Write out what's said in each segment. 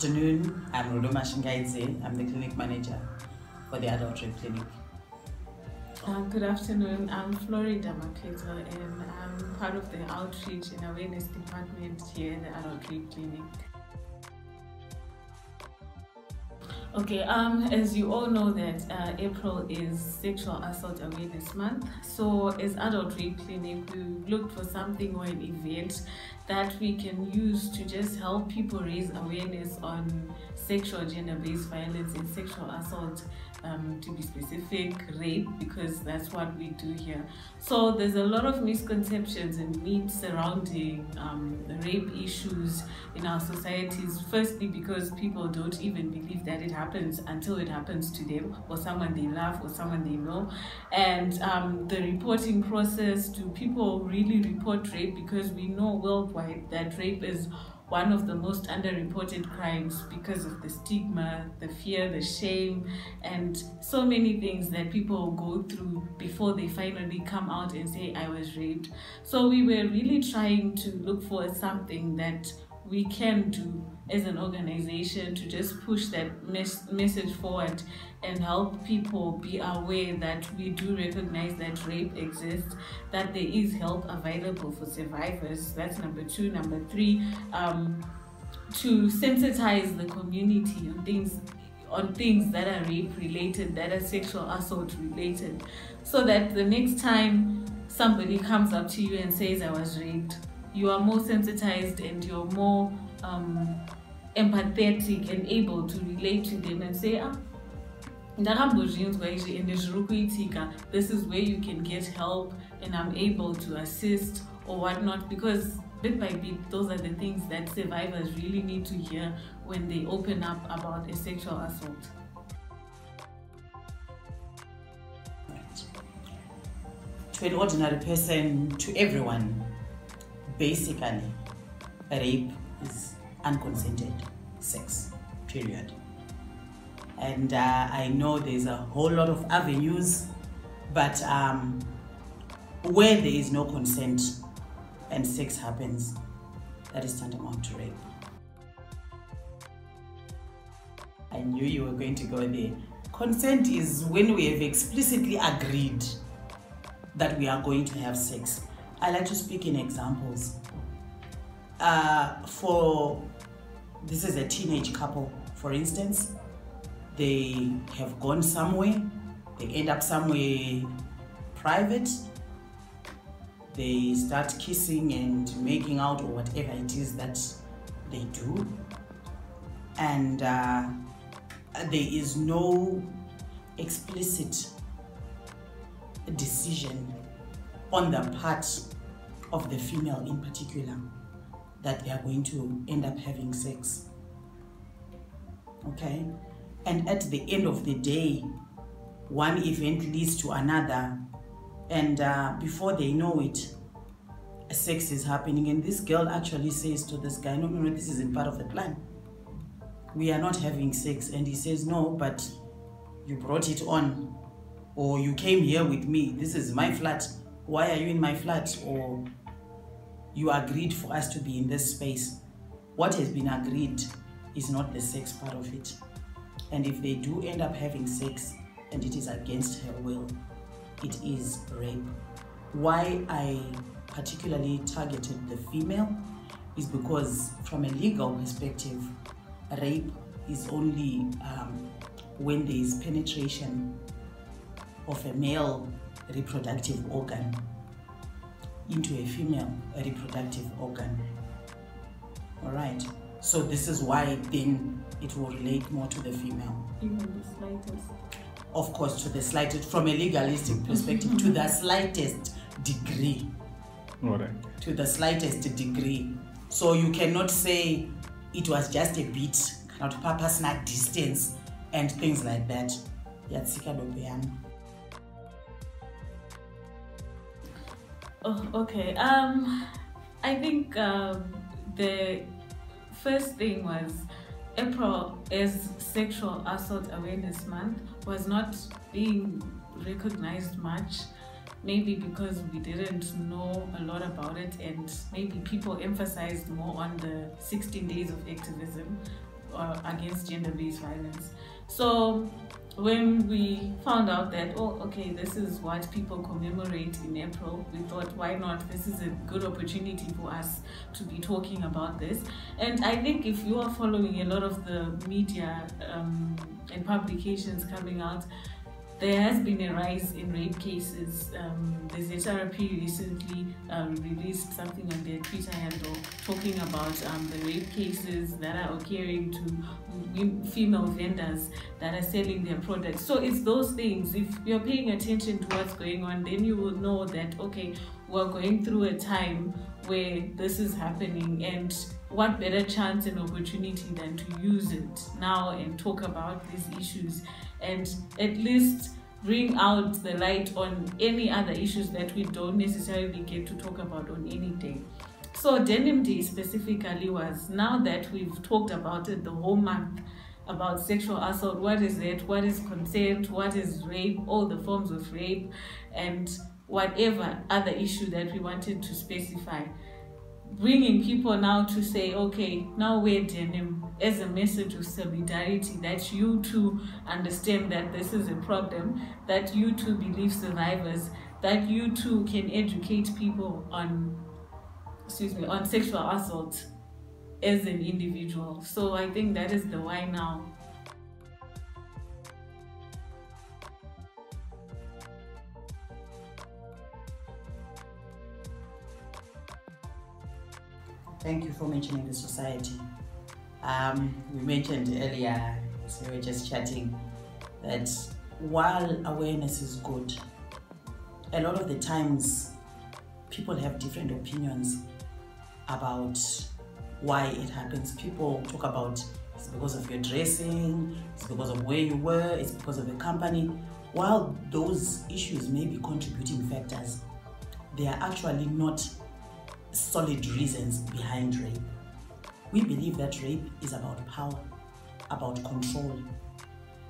afternoon. I'm Rudoma Shingaidze. I'm the clinic manager for the Adult Rape Clinic. Good afternoon. I'm Florida Maketo, and I'm part of the Outreach and Awareness Department here at the Adult Rape Clinic. Okay, as you all know that April is Sexual Assault Awareness Month. So as Adult Rape Clinic, we looked for something or an event that we can use to just help people raise awareness on sexual gender-based violence and sexual assault, to be specific, rape, because that's what we do here. So there's a lot of misconceptions and myths surrounding rape issues in our societies. Firstly, because people don't even believe that it happens until it happens to them or someone they love or someone they know. And the reporting process, do people really report rape? Because we know worldwide that rape is one of the most underreported crimes because of the stigma, the fear, the shame, and so many things that people go through before they finally come out and say, I was raped. So we were really trying to look for something that we can do as an organization to just push that message forward and help people be aware that we do recognize that rape exists, that there is help available for survivors. That's number 2. Number 3, to sensitize the community on things that are rape related, that are sexual assault related, so that the next time somebody comes up to you and says, I was raped, you are more sensitized and you're more empathetic and able to relate to them and say, this is where you can get help and I'm able to assist or whatnot, because bit by bit, those are the things that survivors really need to hear when they open up about a sexual assault. To an ordinary person, to everyone, basically, rape is unconsented sex, period. And I know there's a whole lot of avenues, but where there is no consent and sex happens, that is tantamount to rape. I knew you were going to go there. Consent is when we have explicitly agreed that we are going to have sex. I like to speak in examples. This is a teenage couple, for instance. They have gone somewhere, they end up somewhere private, they start kissing and making out or whatever it is that they do, and there is no explicit decision on the part of the female in particular that they are going to end up having sex. Okay? And at the end of the day, one event leads to another, and before they know it, sex is happening. And this girl actually says to this guy, no, this isn't part of the plan. We are not having sex. And he says, no, but you brought it on, or you came here with me. This is my flat. Why are you in my flat? Or you agreed for us to be in this space. What has been agreed is not the sex part of it. And if they do end up having sex and it is against her will, it is rape. Why I particularly targeted the female is because from a legal perspective, rape is only when there is penetration of a male reproductive organ into a female reproductive organ. All right. So this is why then it will relate more to the female. Even the slightest. Of course, to the slightest, from a legalistic perspective, to the slightest degree. All right. To the slightest degree. So you cannot say it was just a bit, cannot personal distance and things like that. Oh, okay. I think the first thing was April as Sexual Assault Awareness Month was not being recognized much, maybe because we didn't know a lot about it, and maybe people emphasized more on the 16 days of activism against gender-based violence. So when we found out that, oh, okay, this is what people commemorate in April, we thought, why not? This is a good opportunity for us to be talking about this. And I think if you are following a lot of the media and publications coming out, there has been a rise in rape cases. The ZRP recently released something on their Twitter handle talking about the rape cases that are occurring to female vendors that are selling their products. So it's those things. If you're paying attention to what's going on, then you will know that, okay, we're going through a time where this is happening, and what better chance and opportunity than to use it now and talk about these issues and at least bring out the light on any other issues that we don't necessarily get to talk about on any day. So Denim Day specifically was, now that we've talked about it the whole month, about sexual assault, what is it, what is consent, what is rape, all the forms of rape, and whatever other issue that we wanted to specify. Bringing people now to say, okay, now wear denim as a message of solidarity, that you too understand that this is a problem, that you too believe survivors, that you too can educate people on sexual assault as an individual. So I think that is the why now. Thank you for mentioning the society. We mentioned earlier, so we were just chatting, that while awareness is good, a lot of the times people have different opinions about why it happens. People talk about it's because of your dressing, it's because of where you were, it's because of the company. While those issues may be contributing factors, they are actually not solid reasons behind rape. We believe that rape is about power, about control.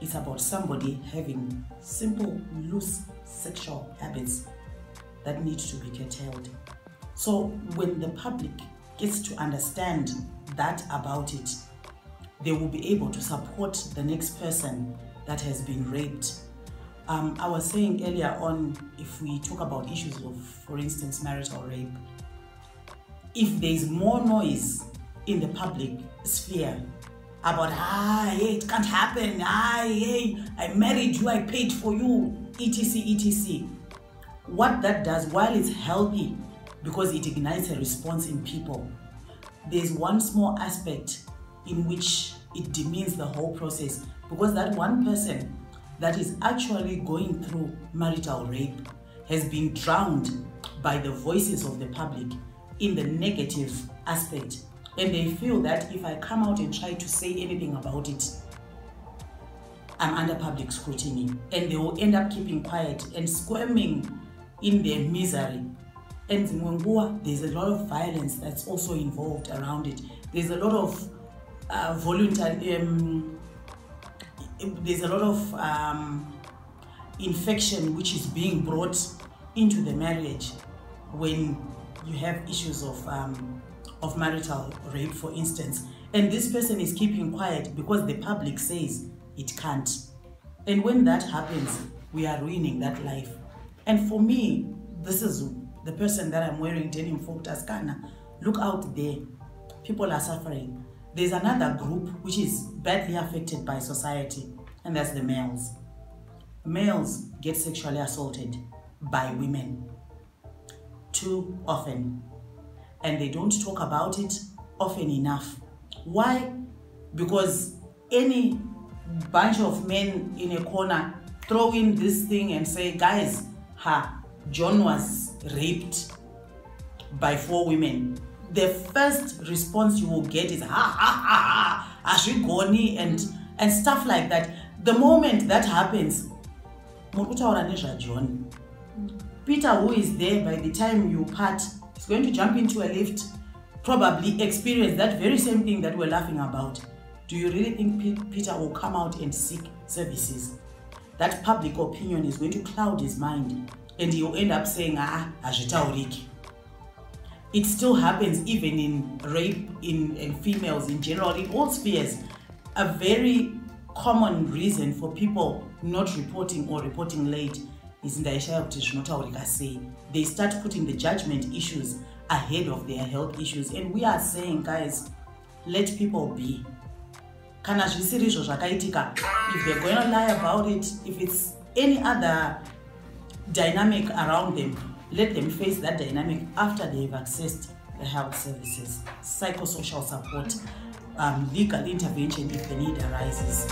It's about somebody having simple, loose sexual habits that need to be curtailed. So when the public gets to understand that about it, they will be able to support the next person that has been raped. I was saying earlier on, if we talk about issues of, for instance, marital rape, if there's more noise in the public sphere about, hey, it can't happen, hey, I married you, I paid for you, etc, etc. What that does, while it's healthy because it ignites a response in people, there's one small aspect in which it demeans the whole process, because that one person that is actually going through marital rape has been drowned by the voices of the public in the negative aspect, and they feel that if I come out and try to say anything about it, I'm under public scrutiny, and they will end up keeping quiet and squirming in their misery. And there's a lot of violence that's also involved around it. There's a lot of there's a lot of infection which is being brought into the marriage when you have issues of marital rape, for instance, and this person is keeping quiet because the public says it can't. And when that happens, we are ruining that life. And for me, this is the person that I'm wearing denim for, Tascana. Look out there, people are suffering. There's another group which is badly affected by society, and that's the males. Males get sexually assaulted by women too often, and they don't talk about it often enough. Why? Because any bunch of men in a corner throw in this thing and say, guys, John was raped by 4 women. The first response you will get is Ashigoni and stuff like that. The moment that happens, John, Peter, who is there by the time you part, is going to jump into a lift, probably experience that very same thing that we're laughing about. Do you really think Peter will come out and seek services? That public opinion is going to cloud his mind, and he'll end up saying, it still happens even in rape in females in general, in all spheres. a very common reason for people not reporting or reporting late is they start putting the judgment issues ahead of their health issues. And we are saying, guys, let people be. If they're going to lie about it, if it's any other dynamic around them, let them face that dynamic after they've accessed the health services, psychosocial support, legal intervention if the need arises.